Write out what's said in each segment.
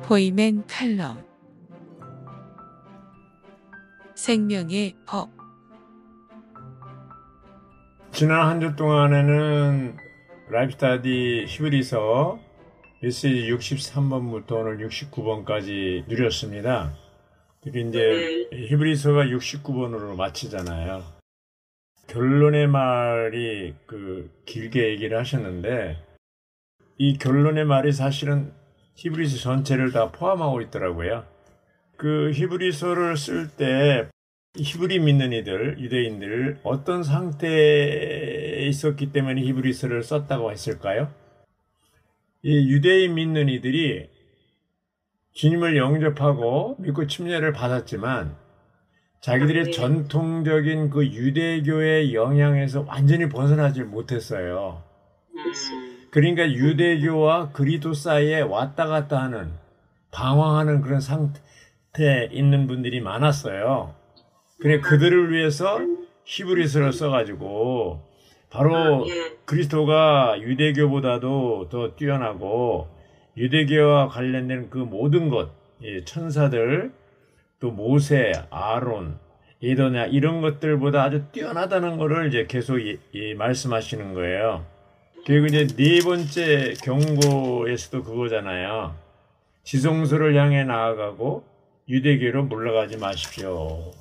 코이맨 칼럼 생명의 법. 지난 한 주 동안에는 라이프스타디 히브리서 메시지 63번부터 오늘 69번까지 누렸습니다. 특히 이제 히브리서가 69번으로 마치잖아요. 결론의 말이 길게 얘기를 하셨는데, 이 결론의 말이 사실은 히브리서 전체를 다 포함하고 있더라고요. 그 히브리서를 쓸 때 히브리 믿는 이들, 유대인들 어떤 상태에 있었기 때문에 히브리서를 썼다고 했을까요? 이 유대인 믿는 이들이 주님을 영접하고 믿고 침례를 받았지만 자기들의 전통적인 그 유대교의 영향에서 완전히 벗어나질 못했어요. 그러니까 유대교와 그리스도 사이에 왔다 갔다 하는, 방황하는 그런 상태에 있는 분들이 많았어요. 그래, 그들을 위해서 히브리서를 써가지고 바로 그리스도가 유대교보다도 더 뛰어나고 유대교와 관련된 그 모든 것, 천사들, 또 모세, 아론, 에도냐 이런 것들보다 아주 뛰어나다는 것을 이제 계속 말씀하시는 거예요. 그리고 이제 네 번째 경고에서도 그거잖아요. 지성소를 향해 나아가고 유대교로 물러가지 마십시오.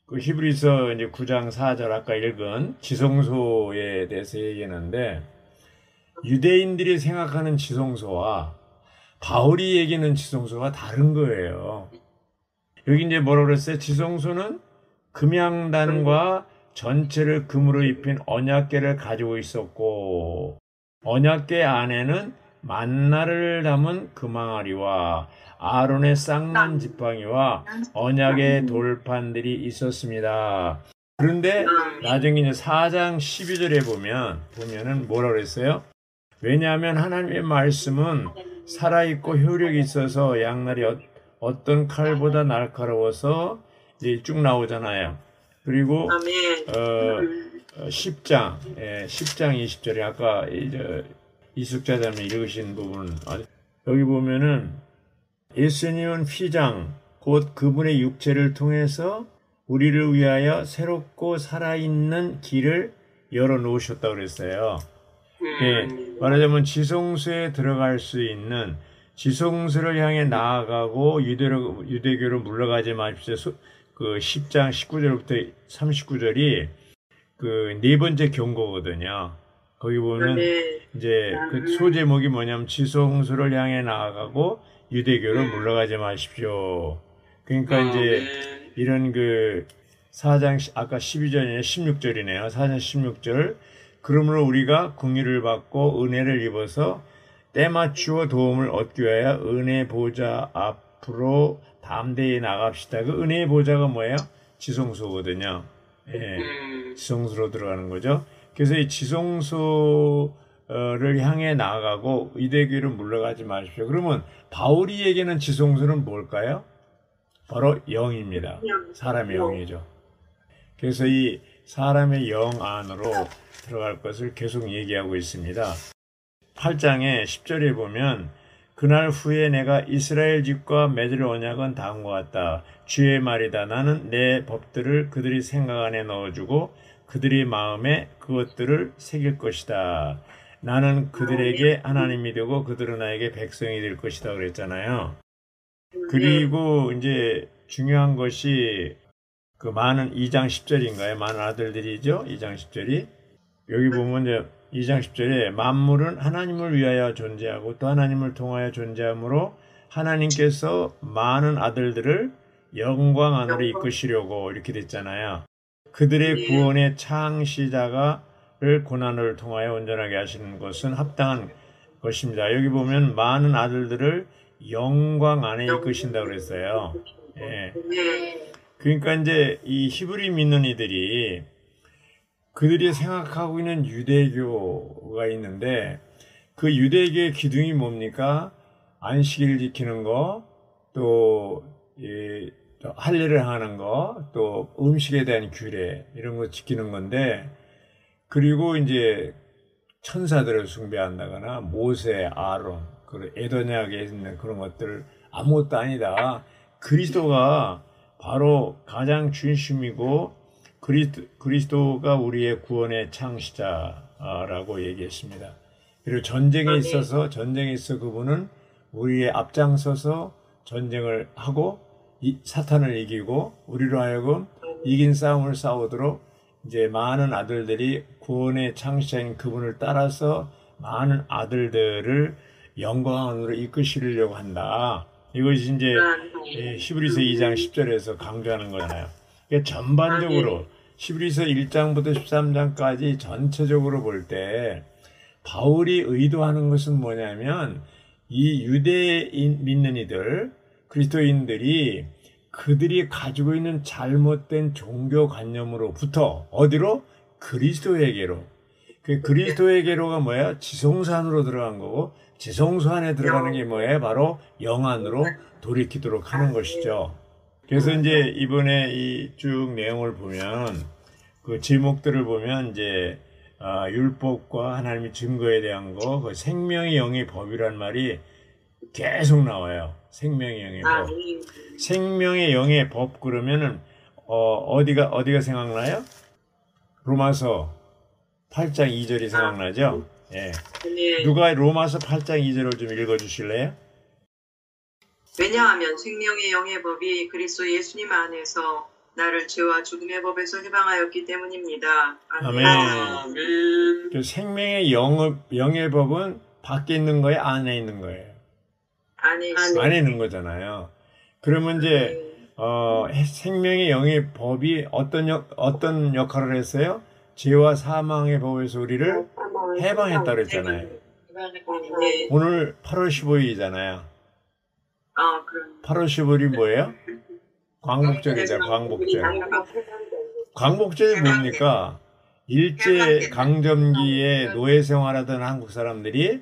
그 히브리서 이제 9장 4절 아까 읽은 지성소에 대해서 얘기하는데, 유대인들이 생각하는 지성소와 바울이 얘기하는 지성소가 다른 거예요. 여기 이제 뭐라고 그랬어요? 지성소는 금양단과 전체를 금으로 입힌 언약궤를 가지고 있었고, 언약궤 안에는 만나를 담은 금항아리와 아론의 쌍난 지팡이와 언약의 돌판들이 있었습니다. 그런데 나중에 이제 4장 12절에 보면은 뭐라고 그랬어요? 왜냐하면 하나님의 말씀은 살아있고 효력이 있어서 양날이 어떤 칼보다 날카로워서 이제 쭉 나오잖아요. 그리고 10장 20절에 아까 이숙자자님 읽으신 부분, 여기 보면은 예수님은 휘장 곧 그분의 육체를 통해서 우리를 위하여 새롭고 살아있는 길을 열어놓으셨다고 그랬어요. 말하자면 지성소에 들어갈 수 있는, 지성소를 향해 나아가고 유대교로 물러가지 마십시오. 그 10장 19절부터 39절이 그 네 번째 경고거든요. 거기 보면 이제 그 소제목이 뭐냐면 지성소를 향해 나아가고 유대교로 물러가지 마십시오. 그러니까 이제 이런 그 4장 아까 12절이네 16절이네요. 4장 16절. 그러므로 우리가 긍휼을 받고 은혜를 입어서 때맞추어 도움을 얻기 위하여 은혜 보좌 앞으로 담대히 나갑시다. 그 은혜의 보좌가 뭐예요? 지성소거든요. 지성소로 들어가는 거죠. 그래서 이 지성소를 향해 나아가고 유대교로 물러가지 마십시오. 그러면 바울이 얘기하는 지성소는 뭘까요? 바로 영입니다. 사람의 영이죠. 그래서 이 사람의 영 안으로 들어갈 것을 계속 얘기하고 있습니다. 8장의 10절에 보면 그날 후에 내가 이스라엘 집과 맺을 언약은 다음과 같다. 주의 말이다. 나는 내 법들을 그들이 생각 안에 넣어주고 그들의 마음에 그것들을 새길 것이다. 나는 그들에게 하나님이 되고 그들은 나에게 백성이 될 것이다 그랬잖아요. 그리고 이제 중요한 것이 그 많은 2장 10절인가요? 많은 아들들이죠. 2장 10절이. 여기 보면 이제 2장 10절에 만물은 하나님을 위하여 존재하고 또 하나님을 통하여 존재하므로 하나님께서 많은 아들들을 영광 안으로 이끄시려고 이렇게 됐잖아요. 그들의 구원의 창시자가를 고난을 통하여 온전하게 하시는 것은 합당한 것입니다. 여기 보면 많은 아들들을 영광 안에 이끄신다고 그랬어요. 그러니까 이제 이 히브리 믿는 이들이 그들이 생각하고 있는 유대교가 있는데, 그 유대교의 기둥이 뭡니까? 안식일 지키는 거, 또 할례를 하는 거, 또 음식에 대한 규례 이런 거 지키는 건데, 그리고 이제 천사들을 숭배한다거나 모세, 아론, 그 에도냐에 있는 그런 것들을 아무것도 아니다. 그리스도가 바로 가장 중심이고 그리스도가 우리의 구원의 창시자라고 얘기했습니다. 그리고 전쟁에 있어서 그분은 우리의 앞장서서 전쟁을 하고 사탄을 이기고 우리로 하여금 이긴 싸움을 싸우도록 이제 많은 아들들이 구원의 창시자인 그분을 따라서 많은 아들들을 영광으로 이끄시려고 한다. 이것이 이제 히브리서 2장 10절에서 강조하는 거잖아요. 그러니까 전반적으로 히브리서 1장부터 13장까지 전체적으로 볼 때 바울이 의도하는 것은 뭐냐면 이 유대인 믿는 이들, 그리스도인들이 그들이 가지고 있는 잘못된 종교관념으로부터 어디로? 그리스도에게로. 그 그리스도에게로가 뭐예요? 지성소 안으로 들어간 거고 지성소 안에 들어가는 게 뭐예요? 바로 영 안으로 돌이키도록 하는 것이죠. 그래서 이제 이번에 이 쭉 내용을 보면 그 제목들을 보면 이제 율법과 하나님의 증거에 대한 거, 그 생명의 영의 법이란 말이 계속 나와요. 생명의 영의 법. 생명의 영의 법 그러면은 어디가 생각나요? 로마서 8장 2절이 생각나죠? 예. 누가 로마서 8장 2절을 좀 읽어 주실래요? 왜냐하면 생명의 영의 법이 그리스도 예수님 안에서 나를 죄와 죽음의 법에서 해방하였기 때문입니다. 아멘. 아멘. 그 생명의 영의 법은 밖에 있는 거예요? 안에 있는 거예요? 안에 있는 거잖아요. 그러면 이제 생명의 영의 법이 어떤 역할을 했어요? 죄와 사망의 법에서 우리를 해방했다 그랬잖아요. 오늘 8월 15일이잖아요. 8월 15일이 뭐예요? 광복절이죠. 광복절. 광복절이 뭡니까? 일제 강점기에 노예 생활하던 한국 사람들이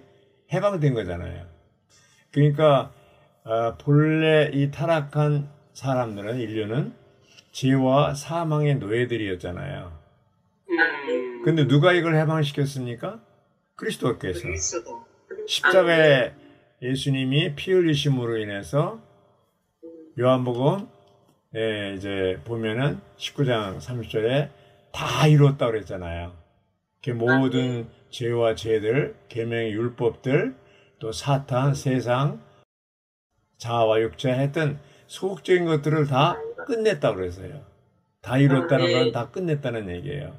해방된 거잖아요. 그러니까 본래 이 타락한 사람들은, 인류는 죄와 사망의 노예들이었잖아요. 근데 누가 이걸 해방시켰습니까? 그리스도께서. 십자가에 예수님이 피 흘리심으로 인해서 요한복음 이제 보면은 19장 30절에 다 이뤘다고 그랬잖아요. 그 모든 죄와 죄들, 계명의 율법들, 또 사탄, 세상, 자아와 육체 했던 소극적인 것들을 다 끝냈다고 그랬어요. 다 이뤘다는 건 다 끝냈다는 얘기예요.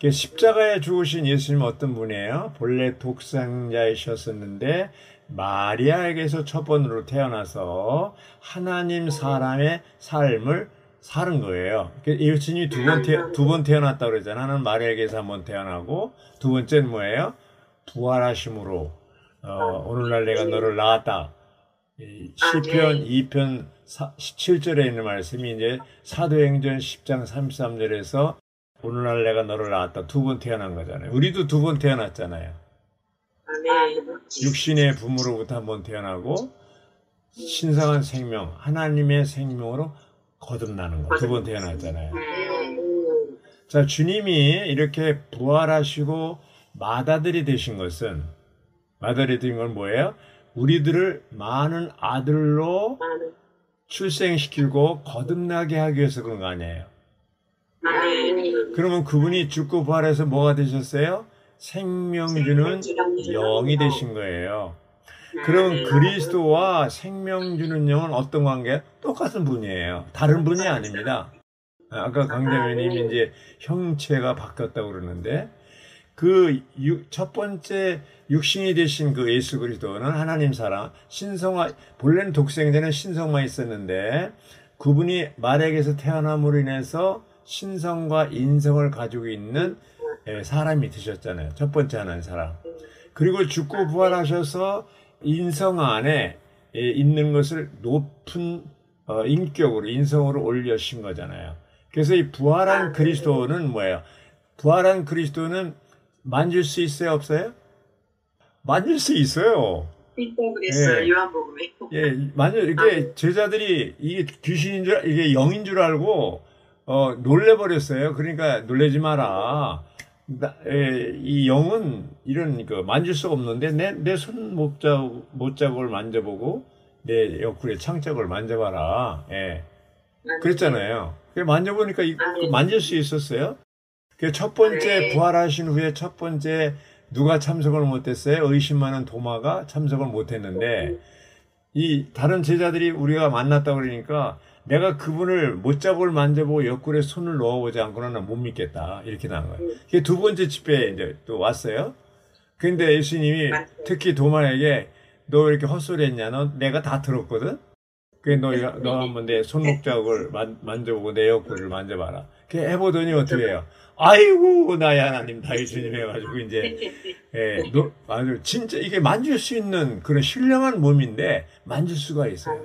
십자가에 죽으신 예수님은 어떤 분이에요? 본래 독생자이셨었는데 마리아에게서 첫 번으로 태어나서 하나님 사람의 삶을 사는 거예요. 예수님이 두 번 태어났다고 그러잖아요. 하나는 마리아에게서 한 번 태어나고, 두 번째는 뭐예요? 부활하심으로 오늘날 내가 너를 낳았다. 시편 2편 17절에 있는 말씀이 이제 사도행전 10장 33절에서 오늘날 내가 너를 낳았다. 두 번 태어난 거잖아요. 우리도 두 번 태어났잖아요. 육신의 부모로부터 한 번 태어나고 신성한 생명, 하나님의 생명으로 거듭나는 거. 두 번 태어났잖아요. 자, 주님이 이렇게 부활하시고 맏아들이 되신 것은, 맏아들이 된 건 뭐예요? 우리들을 많은 아들로 출생시키고 거듭나게 하기 위해서 그런 거 아니에요. 그러면 그분이 죽고 부활해서 뭐가 되셨어요? 생명 주는 영이 되신 거예요. 그럼 그리스도와 생명 주는 영은 어떤 관계예요? 똑같은 분이에요. 다른 분이 아닙니다. 아까 강대표님이 이제 형체가 바뀌었다고 그러는데, 그 첫 번째 육신이 되신 그 예수 그리스도는 하나님 사람, 신성화, 본래는 독생자는 신성만 있었는데 그분이 마리아에게서 태어남으로 인해서 신성과 인성을 가지고 있는 사람이 되셨잖아요. 첫 번째 하나님 사람. 그리고 죽고 부활하셔서 인성 안에 있는 것을 높은 인격으로, 인성으로 올려신 거잖아요. 그래서 이 부활한 그리스도는 뭐예요? 부활한 그리스도는 만질 수 있어요, 없어요? 만질 수 있어요. 그랬어요, 요한복음에. 이게 제자들이 이게 귀신인 줄, 이게 영인 줄 알고 놀래버렸어요. 그러니까 놀래지 마라. 이 영은 이런 만질 수 없는데 내 손 못자국을 만져보고 내 옆구리 창짝을 만져봐라. 예. 그랬잖아요. 만져보니까 만질 수 있었어요. 첫 번째 부활하신 후에 첫 번째 누가 참석을 못했어요? 의심 많은 도마가 참석을 못했는데 이 다른 제자들이 우리가 만났다 그러니까 내가 그분을 못자국을 만져보고 옆구리에 손을 넣어보지 않고는 난 못 믿겠다 이렇게 나온 거예요. 그게 두 번째 집회에 이제 또 왔어요. 근데 예수님이 특히 도마에게 너 왜 이렇게 헛소리 했냐? 내가 다 들었거든? 너 한번 내 손목 자국을 만져보고 내 옆구리를 만져봐라. 그렇게 해보더니 어떻게 해요? 아이고, 나의 하나님, 다 예수님 해가지고, 이제, 아주, 진짜 이게 만질 수 있는 그런 신령한 몸인데, 만질 수가 있어요.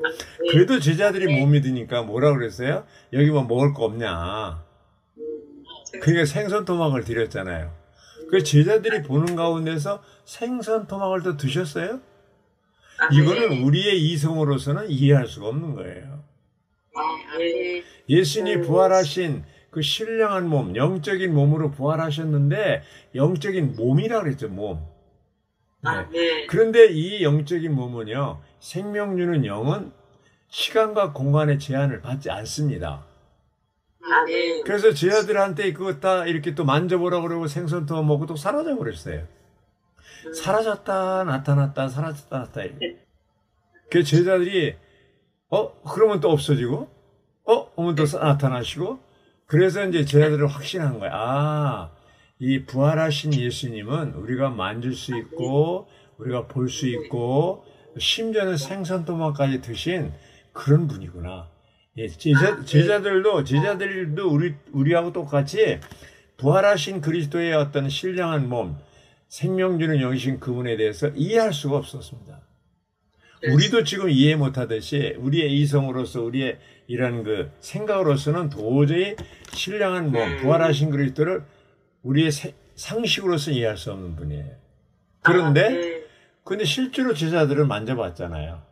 그래도 제자들이 못 믿으니까 뭐라 그랬어요? 여기 뭐 먹을 거 없냐. 그러니까 생선 토막을 드렸잖아요. 그 제자들이 보는 가운데서 생선 토막을 또 드셨어요? 이거는 우리의 이성으로서는 이해할 수가 없는 거예요. 예수님이 부활하신 그 신령한 몸, 영적인 몸으로 부활하셨는데 영적인 몸이라 그랬죠, 몸. 네. 그런데 이 영적인 몸은요, 생명 주는 영은 시간과 공간의 제한을 받지 않습니다. 그래서 제자들한테 그거 다 이렇게 또 만져보라고 그러고 생선토 먹고 또 사라져 버렸어요. 사라졌다 나타났다 사라졌다 나타났다 이렇게. 그 제자들이 그러면 또 없어지고 오면 또 나타나시고. 그래서 이제 제자들을 확신한 거야. 이 부활하신 예수님은 우리가 만질 수 있고 우리가 볼 수 있고 심지어는 생선토막까지 드신 그런 분이구나. 예, 제자들도 우리하고 똑같이 부활하신 그리스도의 어떤 신령한 몸, 생명 주는 영이신 그분에 대해서 이해할 수가 없었습니다. 우리도 지금 이해 못하듯이 우리의 이성으로서 우리의 이런 그 생각으로서는 도저히 신령한 몸, 부활하신 그리스도를 우리의 상식으로서 이해할 수 없는 분이에요. 근데 실제로 제자들을 만져봤잖아요.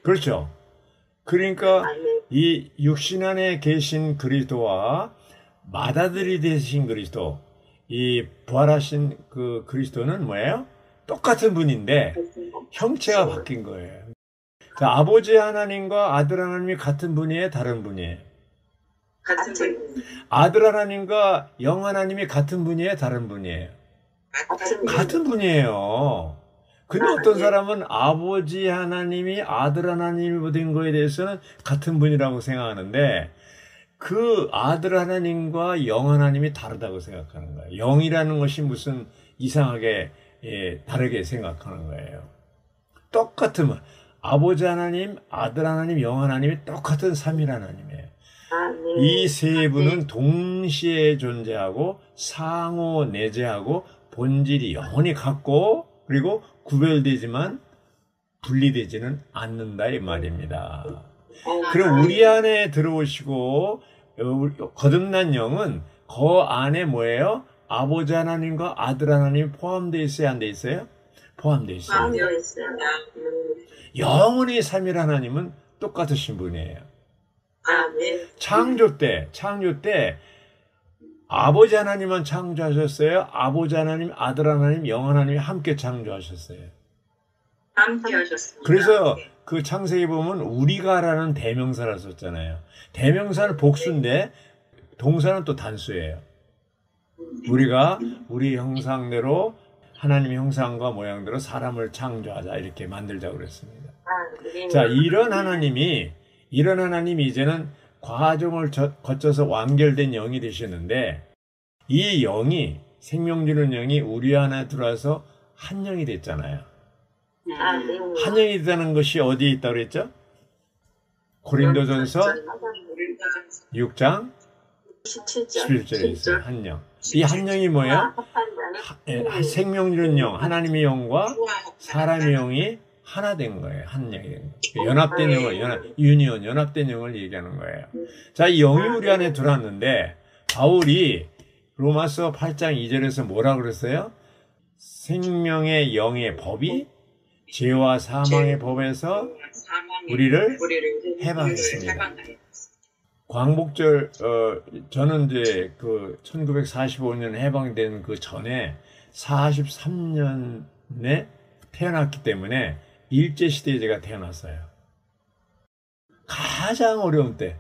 그렇죠? 그러니까 이 육신 안에 계신 그리스도와 맏아들이 되신 그리스도, 이 부활하신 그 그리스도는 뭐예요? 똑같은 분인데 형체가 바뀐 거예요. 자, 아버지 하나님과 아들 하나님이 같은 분이에요? 다른 분이에요? 같은 분. 아들 하나님과 영 하나님이 같은 분이에요? 다른 분이에요? 같은 분이에요. 근데 어떤 사람은 아버지 하나님이 아들 하나님이 된 거에 대해서는 같은 분이라고 생각하는데 그 아들 하나님과 영 하나님이 다르다고 생각하는 거예요. 영이라는 것이 무슨 이상하게 다르게 생각하는 거예요. 똑같은 아버지 하나님, 아들 하나님, 영 하나님이 똑같은 삼일 하나님이에요. 이 세 분은 동시에 존재하고 상호 내재하고 본질이 영원히 같고 그리고 구별되지만 분리되지는 않는다 이 말입니다. 그럼 우리 안에 들어오시고 거듭난 영은 그 안에 뭐예요? 아버지 하나님과 아들 하나님이 포함되어 있어요? 안 돼 있어요? 포함되어 있어요. 영원히 삼일 하나님은 똑같으신 분이에요. 창조 때 아버지 하나님만 창조하셨어요? 아버지 하나님, 아들 하나님, 영 하나님이 함께 창조하셨어요. 함께 하셨습니다. 그래서 그 창세기 보면 우리가라는 대명사를 썼잖아요. 대명사는 복수인데 동사는 또 단수예요. 우리가 우리 형상대로 하나님의 형상과 모양대로 사람을 창조하자 이렇게 만들자고 그랬습니다. 자, 이런 하나님이 이제는 과정을 거쳐서 완결된 영이 되셨는데 이 영이 생명 주는 영이 우리 안에 들어와서 한 영이 됐잖아요. 한 영이 되는 것이 어디에 있다고 그랬죠? 고린도전서 6장 11절에 있어요. 한 영. 이 한 영이 뭐예요? 생명 주는 영, 하나님의 영과 사람의 영이 하나 된 거예요. 한 영이 된 거예요. 연합된 영을, 연합된 영을 얘기하는 거예요. 자, 이 영이 우리 안에 들어왔는데, 바울이 로마서 8장 2절에서 뭐라 그랬어요? 생명의 영의 법이 죄와 사망의 법에서 우리를 해방했습니다. 광복절, 저는 이제 그 1945년 해방된 그 전에 43년에 태어났기 때문에 일제시대에 제가 태어났어요. 가장 어려운 때,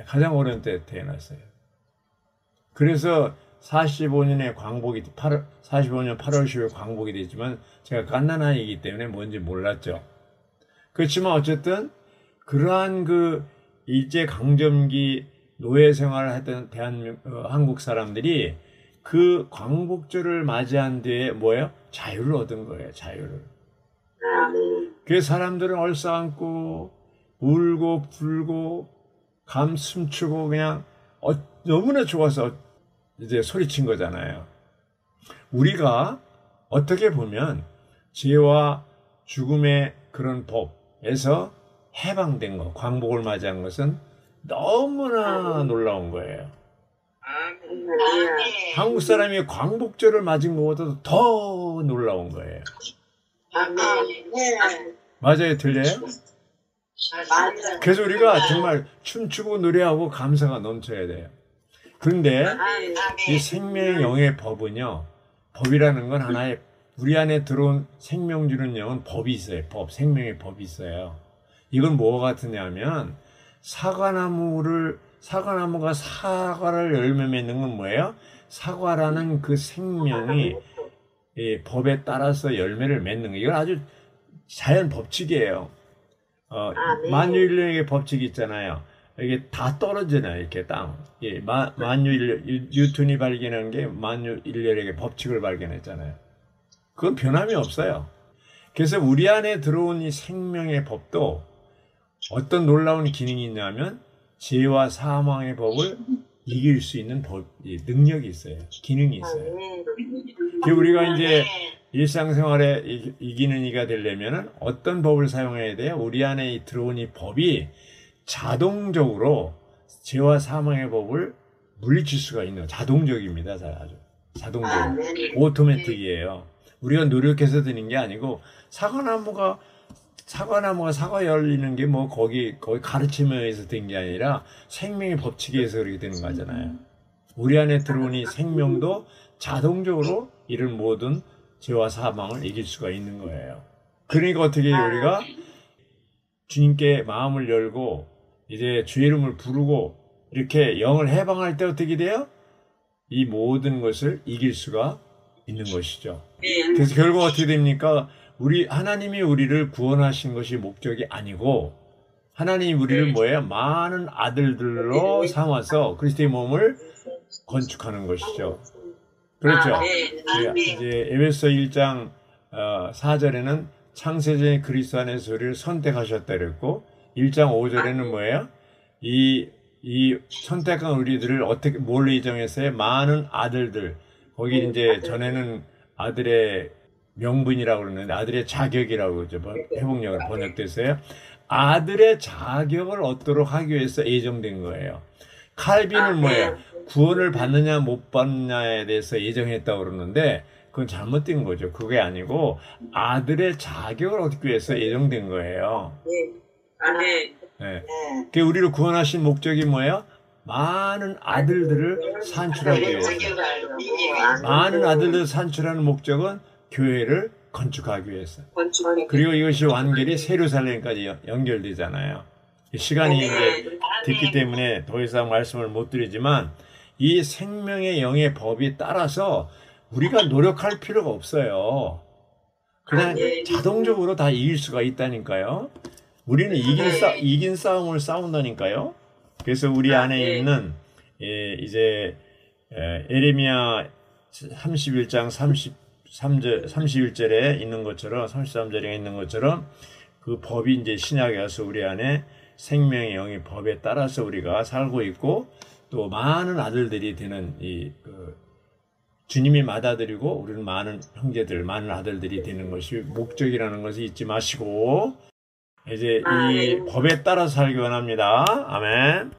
가장 어려운 때 태어났어요. 그래서 45년에 광복이, 45년 8월 10일 광복이 됐지만 제가 갓난아이이기 때문에 뭔지 몰랐죠. 그렇지만 어쨌든 그러한 그 일제강점기 노예 생활을 했던 한국 사람들이 그 광복절을 맞이한 뒤에 뭐예요? 자유를 얻은 거예요. 자유를. 그래서 사람들은 얼싸안고 울고 불고 춤추고 그냥 너무나 좋아서 이제 소리친 거잖아요. 우리가 어떻게 보면 죄와 죽음의 그런 법에서 해방된 거, 광복을 맞이한 것은 너무나 놀라운 거예요. 한국 사람이 광복절을 맞은 것보다도 더 놀라운 거예요. 맞아요, 들려요? 그래서 우리가 정말 춤추고 노래하고 감사가 넘쳐야 돼요. 그런데 이 생명의 영의 법은요, 법이라는 건 하나의 우리 안에 들어온 생명 주는 영은 법이 있어요. 생명의 법이 있어요. 이건 뭐가 같으냐면 사과나무가 사과를 열매 맺는 건 뭐예요? 사과라는 그 생명이 법에 따라서 열매를 맺는 거예요. 이건 아주 자연 법칙이에요. 만유인력의 법칙이 있잖아요. 이게 다 떨어지나요, 이렇게 땅. 뉴턴이 발견한 게 만유인력의 법칙을 발견했잖아요. 그건 변함이 없어요. 그래서 우리 안에 들어온 이 생명의 법도 어떤 놀라운 기능이 있냐면 죄와 사망의 법을 이길 수 있는 능력이 있어요. 기능이 있어요. 우리가 이제 일상생활에 이기는 이가 되려면 어떤 법을 사용해야 돼요? 우리 안에 들어온 이 법이 자동적으로 죄와 사망의 법을 물리칠 수가 있는 자동적입니다. 아주 자동적으로. 오토매틱이에요. 우리가 노력해서 드는 게 아니고 사과나무가 사과 열리는 게 뭐 거기 가르침에 의해서 된 게 아니라 생명의 법칙에 의해서 그렇게 되는 거잖아요. 우리 안에 들어온 이 생명도 자동적으로 이런 모든 죄와 사망을 이길 수가 있는 거예요. 그러니까 어떻게 해요? 우리가 주님께 마음을 열고 이제 주의 이름을 부르고 이렇게 영을 해방할 때 어떻게 돼요? 이 모든 것을 이길 수가 있는 것이죠. 그래서 결국 어떻게 됩니까? 하나님이 우리를 구원하신 것이 목적이 아니고 하나님이 우리를 뭐예요? 많은 아들들로 삼아서 그리스도의 몸을 건축하는 것이죠. 그렇죠. 이제 에베소 1장 4절에는 창세전에 그리스도 안에서 우리를 선택하셨다 그랬고 1장 5절에는 뭐예요? 이 선택한 우리들을 어떻게 뭘로 예정했어요? 많은 아들들. 거기 이제 전에는 아들의 명분이라고 그러는데 아들의 자격이라고 그러죠. 회복력으로 번역됐어요. 아들의 자격을 얻도록 하기 위해서 예정된 거예요. 칼빈은 뭐예요? 구원을 받느냐 못 받느냐에 대해서 예정했다고 그러는데 그건 잘못된 거죠. 그게 아니고 아들의 자격을 얻기 위해서 예정된 거예요. 네. 그 우리를 구원하신 목적이 뭐예요? 많은 아들들을 산출하기 위해서. 많은 아들들을 산출하는 목적은 교회를 건축하기 위해서. 그리고 이것이 완결히 세루살렘까지 연결되잖아요. 시간이 이제 됐기 때문에 더 이상 말씀을 못 드리지만 이 생명의 영의 법이 따라서 우리가 노력할 필요가 없어요. 그냥 자동적으로 다 이길 수가 있다니까요. 우리는 이긴 싸움을 싸운다니까요. 그래서 우리 안에 있는 이제 에레미야 31장 31절에 있는 것처럼 33절에 있는 것처럼 그 법이 이제 신약에 와서 우리 안에 생명의 영의 법에 따라서 우리가 살고 있고 또 많은 아들들이 되는 주님이 받아들이고 우리는 많은 형제들, 많은 아들들이 되는 것이 목적이라는 것을 잊지 마시고 이제 이 법에 따라서 살기 원합니다. 아멘.